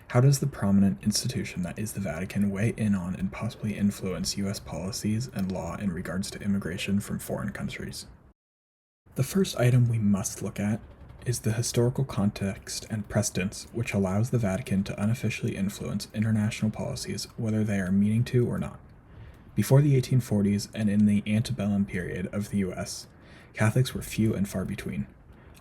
How does the prominent institution that is the Vatican weigh in on and possibly influence U.S. policies and law in regards to immigration from foreign countries? The first item we must look at is the historical context and precedents which allows the Vatican to unofficially influence international policies whether they are meaning to or not. Before the 1840s and in the antebellum period of the US, Catholics were few and far between.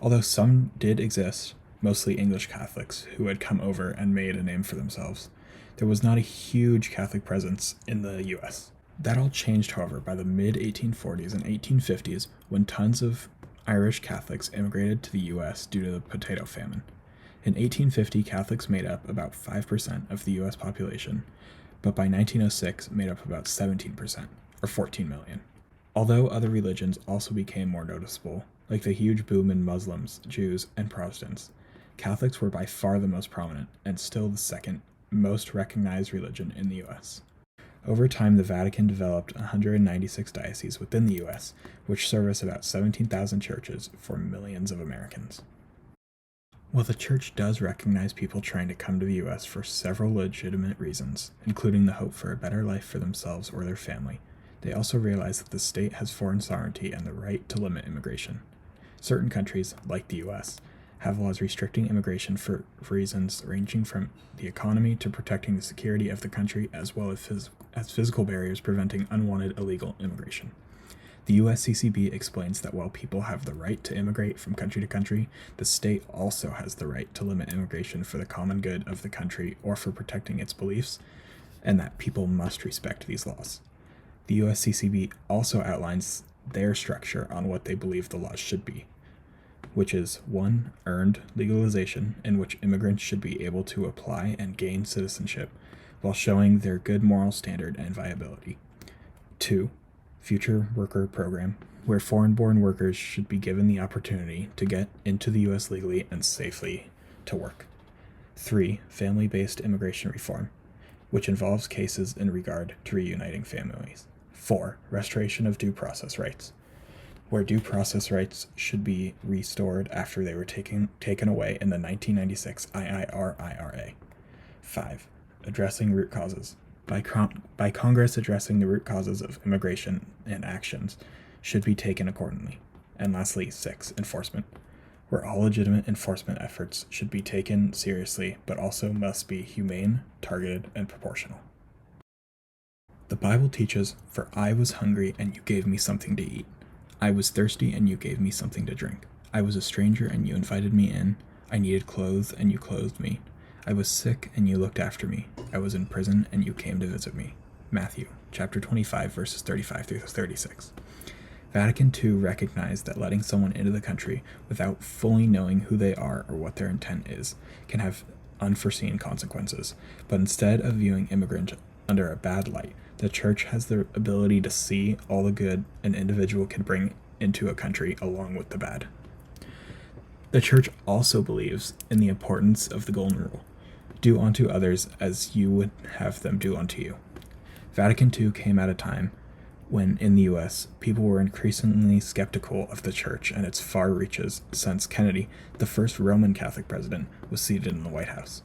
Although some did exist, mostly English Catholics who had come over and made a name for themselves, there was not a huge Catholic presence in the US. That all changed, however, by the mid 1840s and 1850s when tons of Irish Catholics immigrated to the US due to the potato famine. In 1850, Catholics made up about 5% of the US population, but by 1906 made up about 17%, or 14 million. Although other religions also became more noticeable, like the huge boom in Muslims, Jews, and Protestants, Catholics were by far the most prominent and still the second most recognized religion in the US. Over time, the Vatican developed 196 dioceses within the US, which service about 17,000 churches for millions of Americans. While the Church does recognize people trying to come to the US for several legitimate reasons, including the hope for a better life for themselves or their family, they also realize that the state has foreign sovereignty and the right to limit immigration. Certain countries, like the US, have laws restricting immigration for reasons ranging from the economy to protecting the security of the country, as well as physical barriers preventing unwanted illegal immigration. The USCCB explains that while people have the right to immigrate from country to country, the state also has the right to limit immigration for the common good of the country or for protecting its beliefs, and that people must respect these laws. The USCCB also outlines their structure on what they believe the laws should be, which is 1. Earned legalization, in which immigrants should be able to apply and gain citizenship while showing their good moral standard and viability. 2. Future Worker Program, where foreign-born workers should be given the opportunity to get into the U.S. legally and safely to work. 3. Family-based immigration reform, which involves cases in regard to reuniting families. 4. Restoration of due process rights, where due process rights should be restored after they were taken away in the 1996 IIRIRA. 5. Addressing root causes. By Congress addressing the root causes of immigration and actions should be taken accordingly. And lastly, 6. Enforcement, where all legitimate enforcement efforts should be taken seriously, but also must be humane, targeted, and proportional. The Bible teaches, "For I was hungry, and you gave me something to eat. I was thirsty, and you gave me something to drink. I was a stranger, and you invited me in. I needed clothes, and you clothed me. I was sick, and you looked after me. I was in prison, and you came to visit me." Matthew, chapter 25, verses 35 through 36. Vatican II recognized that letting someone into the country without fully knowing who they are or what their intent is can have unforeseen consequences, but instead of viewing immigrants under a bad light, the Church has the ability to see all the good an individual can bring into a country along with the bad. The Church also believes in the importance of the Golden Rule: do unto others as you would have them do unto you. Vatican II came at a time when, in the US, people were increasingly skeptical of the Church and its far reaches since Kennedy, the first Roman Catholic president, was seated in the White House.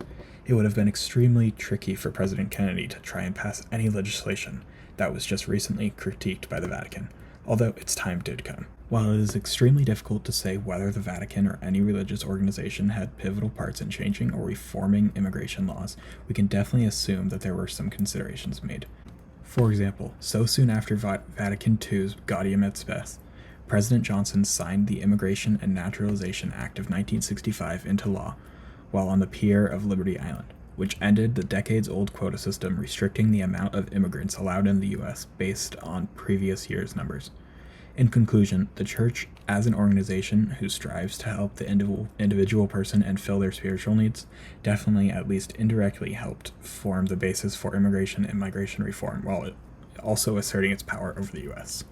It would have been extremely tricky for President Kennedy to try and pass any legislation that was just recently critiqued by the Vatican, although its time did come. While it is extremely difficult to say whether the Vatican or any religious organization had pivotal parts in changing or reforming immigration laws, we can definitely assume that there were some considerations made. For example, so soon after Vatican II's Gaudium et Spes, President Johnson signed the Immigration and Naturalization Act of 1965 into law while on the pier of Liberty Island, which ended the decades-old quota system restricting the amount of immigrants allowed in the U.S. based on previous year's numbers. In conclusion, the Church, as an organization who strives to help the individual person and fill their spiritual needs, definitely, at least indirectly, helped form the basis for immigration and migration reform while also asserting its power over the U.S.